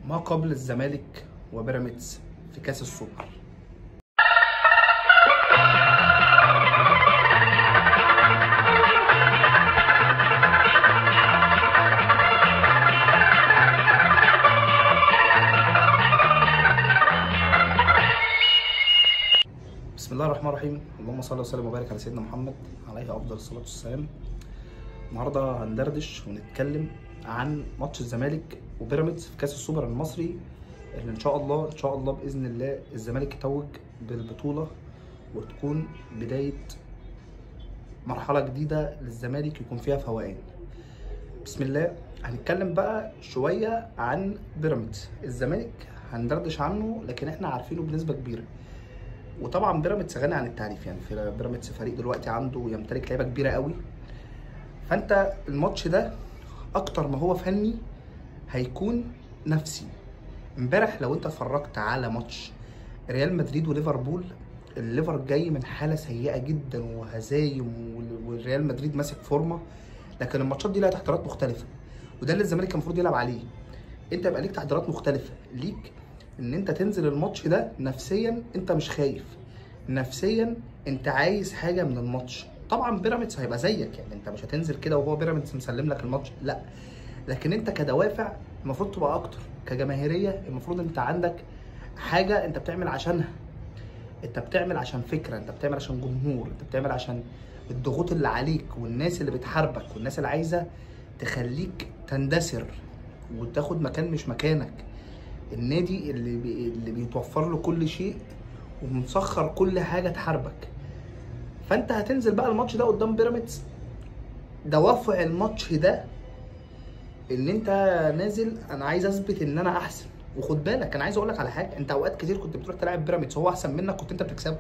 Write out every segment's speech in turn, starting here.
ما قبل الزمالك وبيراميدز في كاس السوبر. بسم الله الرحمن الرحيم. اللهم صل وسلم وبارك على سيدنا محمد عليه افضل الصلاه والسلام. النهارده هندردش ونتكلم عن ماتش الزمالك وبيراميدز في كاس السوبر المصري، اللي ان شاء الله باذن الله الزمالك يتوج بالبطوله وتكون بدايه مرحله جديده للزمالك يكون فيها فوقان. بسم الله. هنتكلم بقى شويه عن بيراميدز. الزمالك هندردش عنه لكن احنا عارفينه بنسبه كبيره، وطبعا بيراميدز غني عن التعريف. يعني في بيراميدز فريق دلوقتي عنده يمتلك لعيبه كبيره قوي. فانت الماتش ده اكتر ما هو فني هيكون نفسي. امبارح لو انت اتفرجت على ماتش ريال مدريد وليفربول، الليفر جاي من حاله سيئه جدا وهزايم، والريال مدريد ماسك فورمه، لكن الماتشات دي لها تحضيرات مختلفه، وده اللي الزمالك كان المفروض يلعب عليه. انت يبقى ليك تحضيرات مختلفه، ليك ان انت تنزل الماتش ده نفسيا انت مش خايف، نفسيا انت عايز حاجه من الماتش. طبعا بيراميدز هيبقى زيك، يعني انت مش هتنزل كده وهو بيراميدز مسلم لك الماتش، لا، لكن انت كدوافع المفروض تبقى اكتر، كجماهيريه المفروض انت عندك حاجه انت بتعمل عشانها، انت بتعمل عشان فكره، انت بتعمل عشان جمهور، انت بتعمل عشان الضغوط اللي عليك والناس اللي بتحاربك والناس اللي عايزه تخليك تندثر وتاخد مكان مش مكانك. النادي اللي بيتوفر له كل شيء ومسخر كل حاجه تحاربك. فانت هتنزل بقى الماتش ده قدام بيراميدز، دوافع الماتش ده ان انت نازل انا عايز اثبت ان انا احسن. وخد بالك انا عايز اقول لك على حاجه، انت اوقات كتير كنت بتروح تلعب بيراميدز هو احسن منك كنت انت بتكسبه.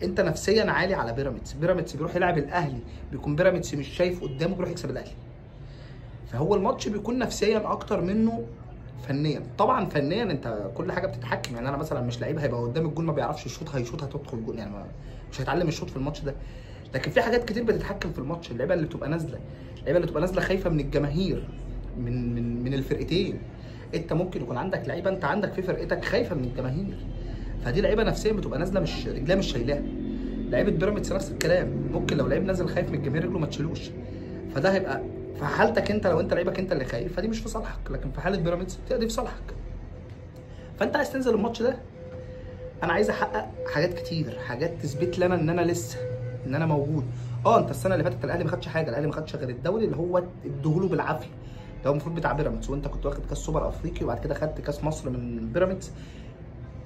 انت نفسيا عالي على بيراميدز. بيراميدز بيروح يلعب الاهلي بيكون بيراميدز مش شايف قدامه بيروح يكسب الاهلي. فهو الماتش بيكون نفسيا اكتر منه فنيا. طبعا فنيا انت كل حاجه بتتحكم، يعني انا مثلا مش لعيب هيبقى قدام الجول ما بيعرفش يشوط، هيشوط هتدخل جول، يعني مش هيتعلم الشوط في الماتش ده. لكن في حاجات كتير بتتحكم في الماتش. اللعيبه اللي بتبقى نازله خايفه من الجماهير، من الفرقتين. انت ممكن يكون عندك لعيبه، انت عندك في فرقتك خايفه من الجماهير، فدي لعيبه نفسيا بتبقى نازله مش رجلها مش شايلاها. لعيبه بيراميدز نفس الكلام، ممكن لو لعيب نازل خايف من الجماهير رجله ما تشيلوش، فده هيبقى في حالتك انت. لو انت لعيبك انت اللي خايف فدي مش في صالحك، لكن في حاله بيراميدز دي في صالحك. فانت عايز تنزل الماتش ده، انا عايز احقق حاجات كتير، حاجات تثبت لنا ان انا لسه، ان انا موجود. انت السنه اللي فاتت الاهلي ما خدش حاجه، الاهلي ما خدش غير الدوري اللي هو ادوهوله بالعافيه، ده هو المفروض بتاع بيراميدز، وانت كنت واخد كاس سوبر افريقي وبعد كده خدت كاس مصر من بيراميدز.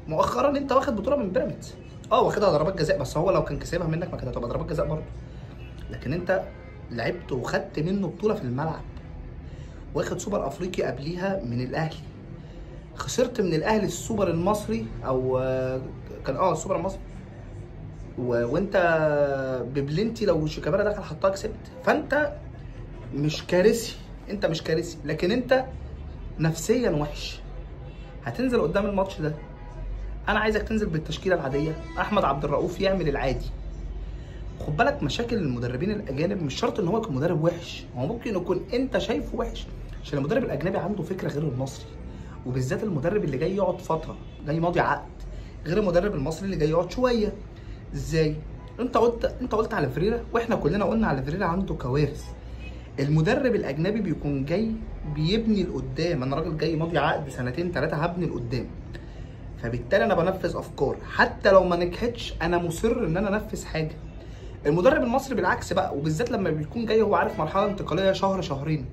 مؤخرا انت واخد بطوله من بيراميدز، واخدها ضربات جزاء، بس هو لو كان كسبها منك ما كانت هتبقى ضربات جزاء برضه. لكن انت لعبت وخدت منه بطوله في الملعب، واخد سوبر افريقي قبليها من الاهلي، خسرت من الاهلي السوبر المصري او كان السوبر المصري، وانت ببلنتي لو شيكابالا دخل حطها كسبت. فانت مش كارثي، انت مش كارثي، لكن انت نفسيا وحش. هتنزل قدام الماتش ده، انا عايزك تنزل بالتشكيله العاديه، احمد عبد الرؤوف يعمل العادي. خد بالك مشاكل المدربين الاجانب مش شرط ان هو يكون مدرب وحش، هو ممكن يكون انت شايفه وحش عشان المدرب الاجنبي عنده فكره غير المصري، وبالذات المدرب اللي جاي يقعد فتره، جاي ماضي عقد، غير المدرب المصري اللي جاي يقعد شويه. ازاي؟ انت قلت على فيريرا، واحنا كلنا قلنا على فيريرا عنده كوارث. المدرب الاجنبي بيكون جاي بيبني لقدام، انا راجل جاي ماضي عقد سنتين ثلاثه هبني لقدام، فبالتالي انا بنفذ افكار حتى لو ما نجحتش انا مصر ان انا انفذ حاجه. المدرب المصري بالعكس بقى، وبالذات لما بيكون جاي هو عارف مرحله انتقاليه شهر شهرين،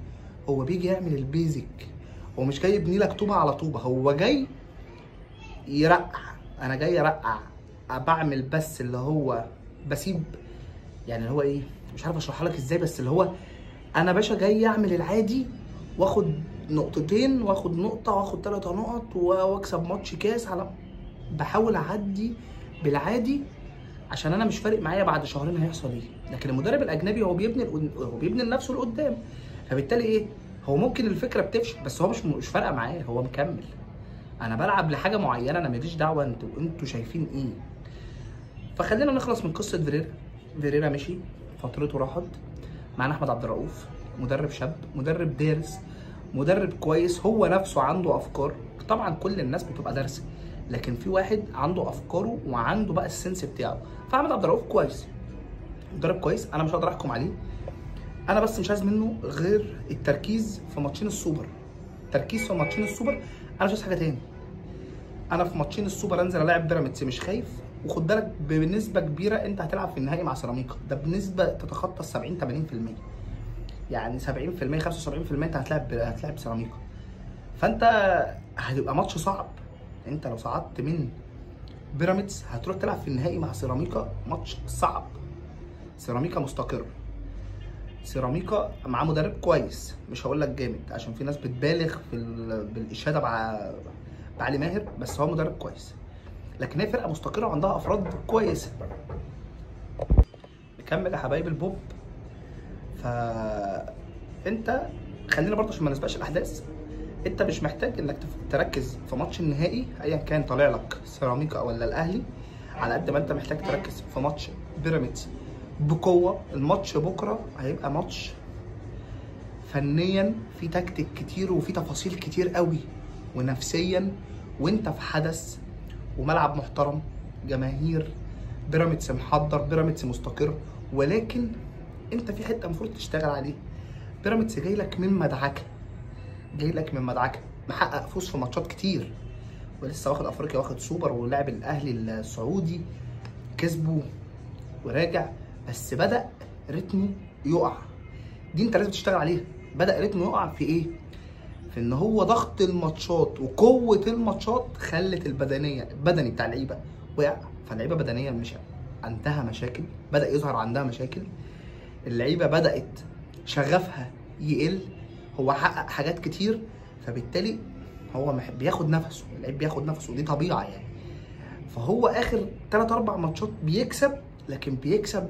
هو بيجي يعمل البيزك، هو مش جاي يبني لك طوبه على طوبه، هو جاي يرقع. انا جاي ارقع، بعمل بس اللي هو بسيب، يعني اللي هو ايه، مش عارف اشرحها لك ازاي، بس اللي هو انا باشا جاي اعمل العادي واخد نقطتين واخد نقطه واخد 3 نقط واكسب ماتش كاس، على بحاول اعدي بالعادي عشان انا مش فارق معايا بعد شهرين هيحصل ايه. لكن المدرب الاجنبي هو بيبني لنفسه لقدام، فبالتالي ايه، هو ممكن الفكره بتفشل بس هو مش فارقه معاه، هو مكمل. انا بلعب لحاجه معينه، انا ماليش دعوه انتوا شايفين ايه. فخلينا نخلص من قصه فيريرا مشي، فترته راحت. معانا احمد عبد الرؤوف، مدرب شاب، مدرب دارس، مدرب كويس هو نفسه عنده افكار. طبعا كل الناس بتبقى دارسه، لكن في واحد عنده افكاره وعنده بقى السنس بتاعه. فاحمد عبد الرؤوف كويس، مدرب كويس، انا مش هقدر احكم عليه. انا بس مش عايز منه غير التركيز في ماتشين السوبر. تركيز في ماتشين السوبر، انا مش عايز حاجه تاني. انا في ماتشين السوبر انزل الاعب بيراميدز مش خايف. وخد بالك بنسبه كبيره انت هتلعب في النهائي مع سيراميكا، ده بنسبه تتخطى ال 70 80%. يعني 70% 75% انت هتلاعب سيراميكا. فانت هتبقى ماتش صعب. انت لو صعدت من بيراميدز هتروح تلعب في النهائي مع سيراميكا، ماتش صعب. سيراميكا مستقر، سيراميكا معاه مدرب كويس، مش هقول لك جامد عشان في ناس بتبالغ بالاشاده بعلي ماهر، بس هو مدرب كويس. لكن هي فرقه مستقره وعندها افراد كويسه. نكمل يا حبايب البوب. فانت خلينا برضه عشان ما نسبقش الاحداث، انت مش محتاج انك تركز في ماتش النهائي ايا كان طالع لك سيراميكا ولا الاهلي، على قد ما انت محتاج تركز في ماتش بيراميدز بقوه. الماتش بكره هيبقى ماتش فنيا في تكتيك كتير وفي تفاصيل كتير قوي، ونفسيا، وانت في حدث وملعب محترم، جماهير بيراميدز محضر، بيراميدز مستقر. ولكن انت في حته المفروض تشتغل عليه. بيراميدز جاي لك من مدعكه، محقق فوز في ماتشات كتير، ولسه واخد افريقيا، واخد سوبر، ولعب الاهلي السعودي كسبه وراجع. بس بدا رتمه يقع، دي انت لازم تشتغل عليها. بدا رتمه يقع في ايه؟ في ان هو ضغط الماتشات وقوه الماتشات خلت البدني بتاع اللعيبه وقع. فاللعيبه بدنيا مش عندها مشاكل، بدا يظهر عندها مشاكل. اللعيبه بدات شغفها يقل، هو حقق حاجات كتير، فبالتالي هو بياخد نفسه، اللعيب بياخد نفسه، ودي طبيعه يعني. فهو اخر 3 4 ماتشات بيكسب، لكن بيكسب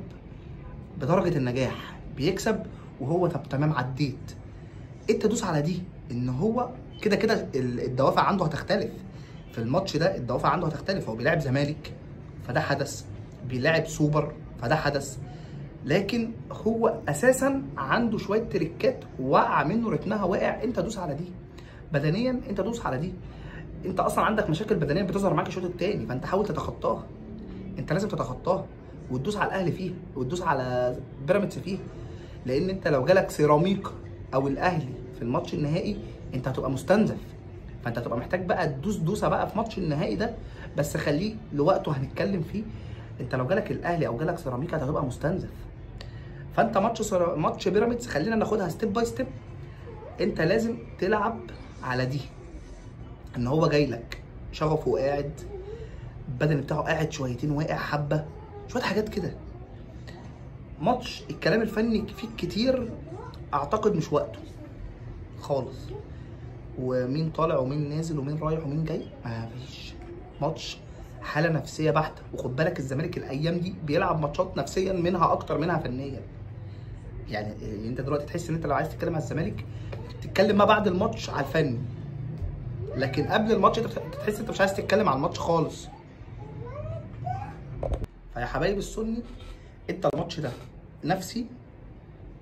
بدرجه النجاح، بيكسب وهو تمام عديت. انت دوس على دي، ان هو كده كده الدوافع عنده هتختلف في الماتش ده. الدوافع عنده هتختلف، هو بيلاعب زمالك فده حدث، بيلاعب سوبر فده حدث، لكن هو اساسا عنده شويه تريكات وقع منه، رتمها واقع. انت دوس على دي بدنيا، انت دوس على دي. انت اصلا عندك مشاكل بدنيه بتظهر معاك الشوط الثاني، فانت حاول تتخطاها. انت لازم تتخطاها وتدوس على الاهلي فيها، وتدوس على بيراميدز فيها. لان انت لو جالك سيراميكا او الاهلي في الماتش النهائي انت هتبقى مستنزف. فانت هتبقى محتاج بقى تدوس دوسه بقى في ماتش النهائي ده، بس خليه لوقته هنتكلم فيه. انت لو جالك الاهلي او جالك سيراميكا هتبقى مستنزف. فانت ماتش بيراميدز خلينا ناخدها ستيب باي ستيب. انت لازم تلعب على دي، ان هو جاي لك شغفه قاعد، البدن بتاعه قاعد شويتين، واقع حبه، شويه حاجات كده. ماتش الكلام الفني فيه كتير اعتقد مش وقته خالص، ومين طالع ومين نازل ومين رايح ومين جاي، مفيش. ماتش حاله نفسيه بحته. وخد بالك الزمالك الايام دي بيلعب ماتشات نفسيا منها اكتر منها فنيا. يعني انت دلوقتي تحس ان انت لو عايز تتكلم على الزمالك تتكلم ما بعد الماتش على الفني، لكن قبل الماتش انت تحس انت مش عايز تتكلم على الماتش خالص. فيا حبايب السني، انت الماتش ده نفسي،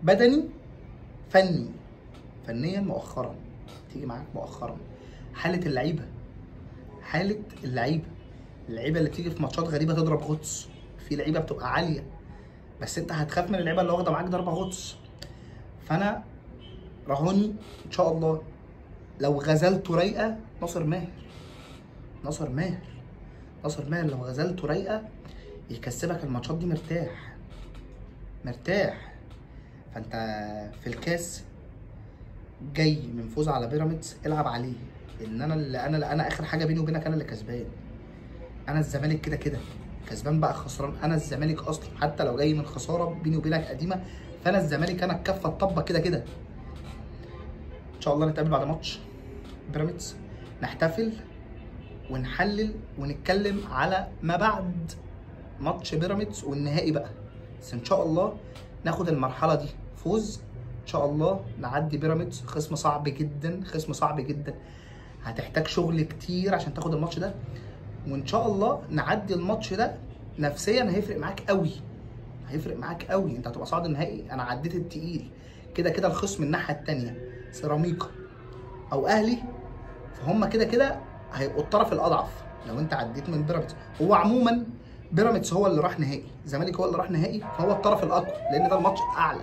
بدني، فني. فنيا مؤخرا تيجي معاك مؤخرا حاله اللعيبه اللي بتيجي في ماتشات غريبه تضرب غطس. في لعيبه بتبقى عاليه، بس انت هتخاف من اللعيبه اللي واخده معاك ضربه غطس. فانا رهوني ان شاء الله لو غزلته رايقه ناصر ماهر لو غزلته رايقه يكسبك الماتشات دي مرتاح. فانت في الكاس جاي من فوز على بيراميدز، العب عليه. ان انا اخر حاجه بيني وبينك انا اللي كسبان. انا الزمالك كده كسبان بقى خسران، انا الزمالك اصلا حتى لو جاي من خساره بيني وبينك قديمه، فانا الزمالك انا الكفه الطبه كده. ان شاء الله نتقابل بعد ماتش بيراميدز، نحتفل ونحلل ونتكلم على ما بعد ماتش بيراميدز والنهائي بقى. بس ان شاء الله ناخد المرحله دي فوز، ان شاء الله نعدي بيراميدز. خصم صعب جدا، هتحتاج شغل كتير عشان تاخد الماتش ده، وان شاء الله نعدي الماتش ده. نفسيا هيفرق معاك قوي، انت هتبقى صاعد النهائي، انا عديت التقيل كده. الخصم الناحيه الثانيه سيراميكا او اهلي، فهم كده كده هيبقوا الطرف الاضعف لو انت عديت من بيراميدز. هو عموما بيراميدز هو اللي راح نهائي، الزمالك هو اللي راح نهائي، فهو الطرف الاقوى لان ده الماتش اعلى.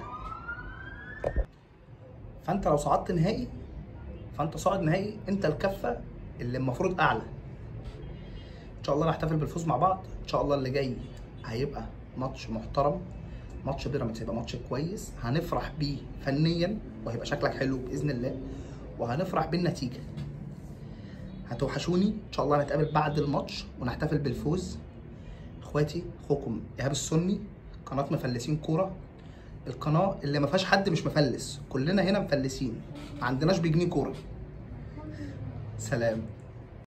فانت لو صعدت نهائي فانت صاعد نهائي، انت الكفه اللي المفروض اعلى. ان شاء الله نحتفل بالفوز مع بعض. ان شاء الله اللي جاي هيبقى ماتش محترم، ماتش بيراميدز هيبقى ماتش كويس، هنفرح بيه فنيا وهيبقى شكلك حلو باذن الله، وهنفرح بالنتيجه. هتوحشوني. ان شاء الله نتقابل بعد الماتش ونحتفل بالفوز. اخواتي، اخوكم ايهاب السني، قناه مفلسين كوره، القناه اللي ما فيهاش حد مش مفلس، كلنا هنا مفلسين، ما عندناش بجنيه كوره. سلام.